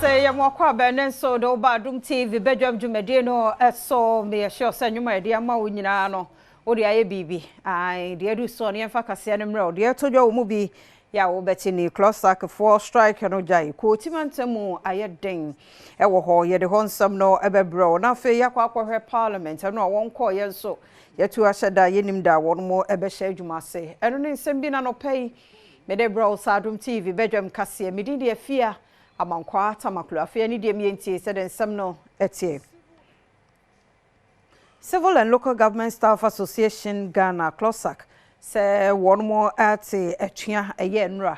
say ya mwakwa benen so do Badwam TV Badwam dwumade no eso me sure say nwuma de ama wo nyina no wo de aye bibi ai de adu so ne mfa kase ne mra de todwa wo mu bi ya wo beti ni clock for strike no jai ko timantamu aye den e wo ho ye de honsam no ebebro na fe yakwa akwohwe parliament no won ko ye so yetu ahyeda yenim da won mo ebehye adwuma se eno ne nsem bi na no pay me de bro Adom TV Badwam kase me di de afia amankwa tamaklo afia ni de mienti se de nsem no etie. Civil and Local Government Staff Association Ghana CLOSAC se one more at etua eye nra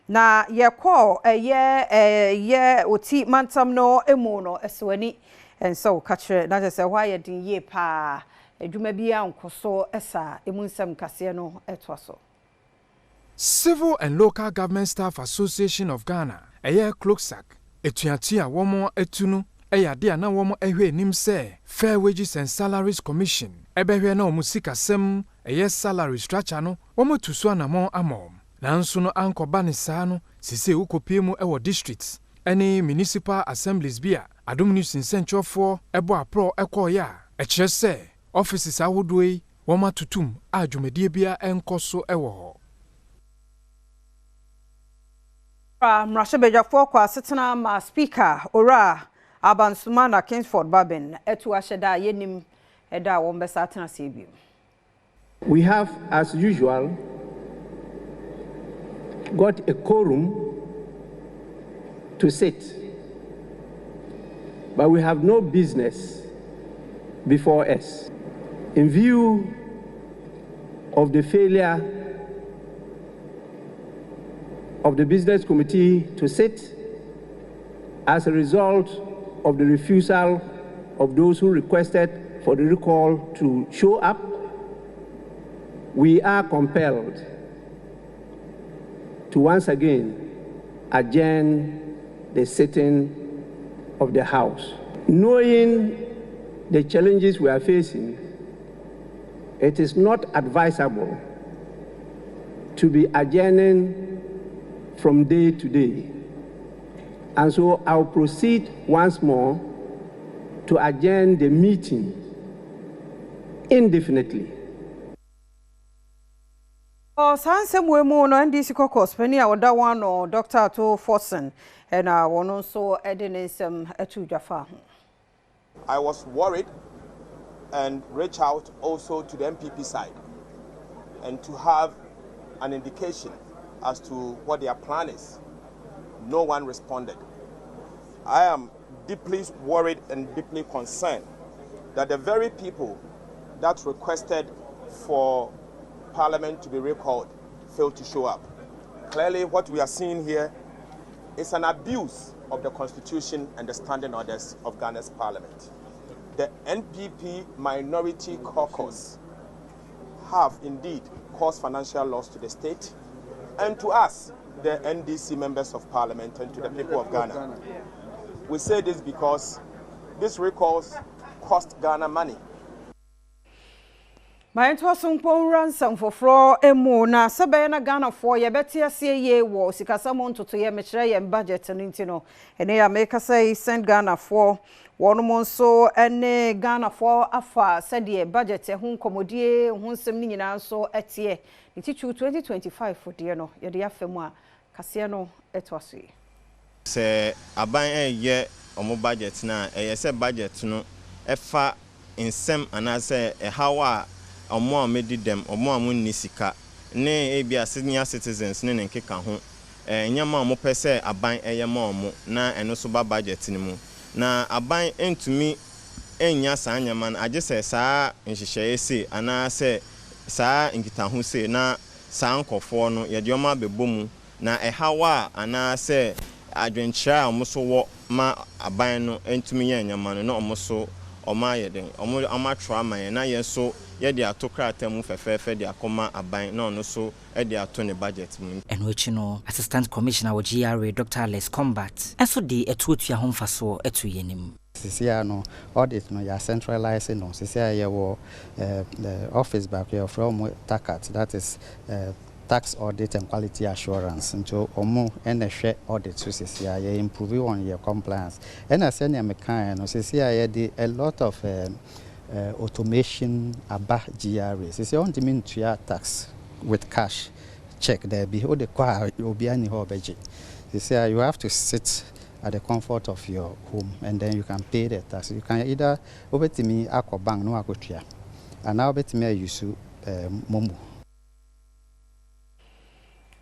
na ye call ye oti mantam no emu no eswani enso katre na je se why ye din ye pa adwuma bia nkoso esa emu nsem kase no etwaso. Civil and Local Government Staff Association of Ghana eye CLOSAC etuatia womo etunu eyade na womo ehwe nim se Fair Wages and Salaries Commission ebehwe na omusika sem eye salary structure no womo tuso anamo amom nanso no ankoba ne saa no sise ukopie mu ewo districts ene municipal assemblies bia Adom news nsentwofo ebo apro ekoya ekire se offices ahodoi woma tutum adwumedie bia enkoso ewo ho. Mrashebejafo kwa setena ma speaker ora Abansumana Kingsford Babin etu asheda yenim eda wombesa atena sebi. We have, as usual, got a quorum to sit, but we have no business before us. In view of the failure of the business committee to sit, as a result of the refusal of those who requested for the recall to show up, we are compelled to once again adjourn the sitting of the House. Knowing the challenges we are facing, it is not advisable to be adjourning from day to day. And so I'll proceed once more to adjourn the meeting indefinitely. Sansem we mu no NDC caucus pani a oda wan no Dr. To Forson and wono so edensem atu dwafa. I was worried and reached out also to the MPP side and to have an indication as to what their plan is. No one responded. I am deeply worried and deeply concerned that the very people that requested for Parliament to be recalled failed to show up. Clearly, what we are seeing here is an abuse of the Constitution and the standing orders of Ghana's Parliament. The NPP Minority Caucus have indeed caused financial loss to the state and to us, the NDC members of Parliament, and to the people of Ghana. We say this because these recalls cost Ghana money. My intwason ransom for fro emu na sebe na Ghana for ye beti asie ye wo sikasamo ntoto ye mekire ye budget no ntino ene ya make say send Ghana for wono mo so ene Ghana for afa sede budget e hu nkomodie hu nsem ni nyina so etie ntichu 2025 for de no ye de afemu a kase no etwaso se aban ye omo budget na ye se budget no efa nsem anase hawa omo amedi dem omo amunni sika ne ebia senior citizens ne nkeka ho nyama omo pese aban eye ma omo na eno so ba budget ni mu na aban entumi enya saa nyama na age se saa nhihye ese ana se saa nkita ho se na saa nkofo no ye de omo abebomu na hawa ana se adwenkyra omo so wo ma aban no entumi ye nyama no na omo so oma yeden omo amatro aman na ye so ye de atokrata mu fefefe de akoma aban na ono so e de ato ne budget mu enochi no assistant commissioner of GRA Dr. Les Combat enso de etuotua homfaso etu yenim sisia no audit no ya centralizing no sisia ye wo the office back here from takat that is tax audit and quality assurance. Into omo and share audit to CCI improve on your compliance. And as any mechanic, CCI a lot of automation about GRA. CCI on the mean to tax with cash check there. Behold the car you'll be any hobby. CCI you have to sit at the comfort of your home and then you can pay the tax. You can either over to me aqua bank no aqua and now bet me use momo.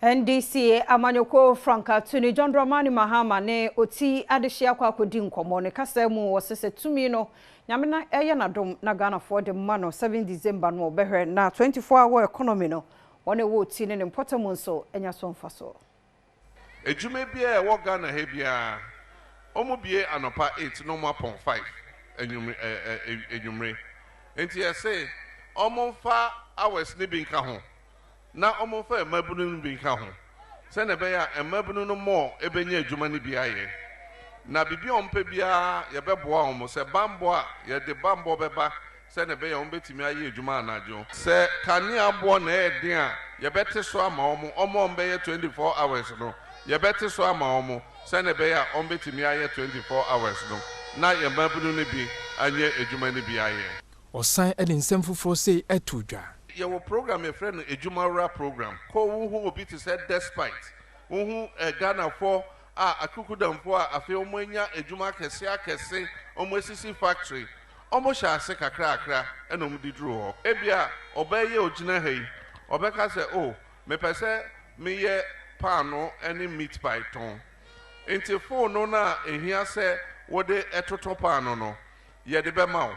NDC Amanyoko Franka Tuni John Dramani Mahama ne oti adehia kwa kodi nkomo ne kasa mu wosese tumi no nyamena eye na dom na Ghana for the mano 7 December no obehwe na 24-hour economy no one wo oti ne importamu nso enya so mfaso ejume bia e wo Ghana he bia omo bie anopa 8 no 1.5 enyumre enti e say omo fa hours ne bi nka ho na omo fa emabunu no bi nka ho se na be ya emabunu no mo ebenya adwuma ne bi aye na bibi ompe bia ye beboa omo se bambo a ye de bambo beba se na be ya omo betimi aye adwuma anajo se kane abo na e den a ye bete so ama omo ombe ye 24 hours no ye bete so ama omo se na be ya omo betimi aye 24 hours no na ye emabunu ne bi anye adwuma ne bi aye osan ede nsem foforo sei etudwa your program, a friend, a Jumara program. Call who be to say despite who a Ghana for a Kukudam for a Filmonia, a Juma Kessia Kesse, almost factory, almost a seka cracker, and the draw. Ebia, obey your Jina Hay, or Becca say, oh, me pese me ye pano any meat pie ton. Into 4 nona, and here say, what they etotopano no, ye de bemau,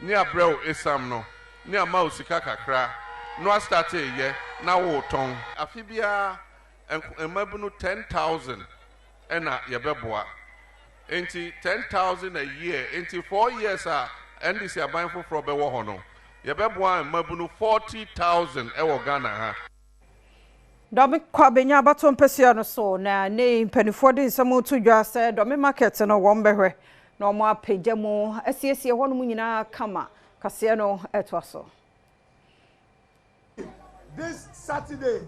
near bro is some no. Ni mouse kakra no start ye na wo ton afibia emabunu 10,000 ena ye beboa enti 10,000 a year enti 4 years and this aban for be wo hono ye beboa emabunu 40,000 e wo Ghana ha Domi kwa benya bato mpesi no so na ne mpanifo de nsamo to dwa se domi market no wo mbehwe na omo apagya mu asiesie ho no mu nyina kama Kasiano etwaso. This Saturday,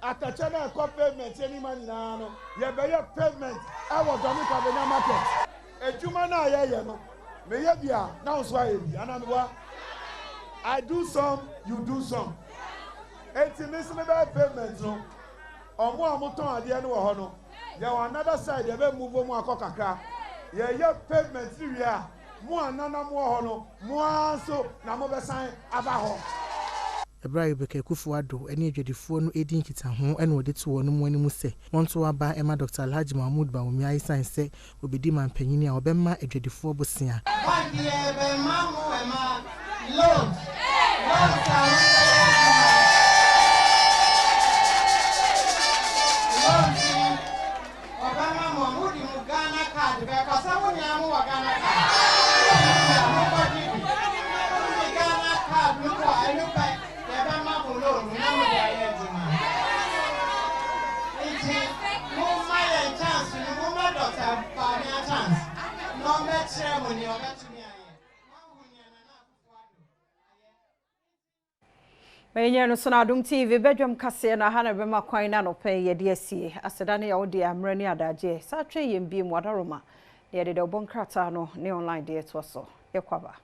at the China pavement, any man no, you better pavement. I was on the market. A Jumana, yeah, maybe now Swahili, and I do some, you do some. It's a listen about pavement, no. On one motor at the end of Hono. You are another side, you better move on Coca. Yeah, pavement, yeah. More nana more hono more so na mo besan abaho Ebrai beke kufuado eni adwedifo no edin kita ho ena ode to wonu mu animu se wonto aba ema Dr. Alhaji Mahmoud Bawumia ai san se obedi man panyini a obemma adwedifo bosia Menya no so na Adom TV Badwam kase na ha na bema kwan na no pen ye de asie asedane ya wo de amra ni adaje sa twe yem bi mu adaroma ye de obon krata no ne online de to so ye kwaba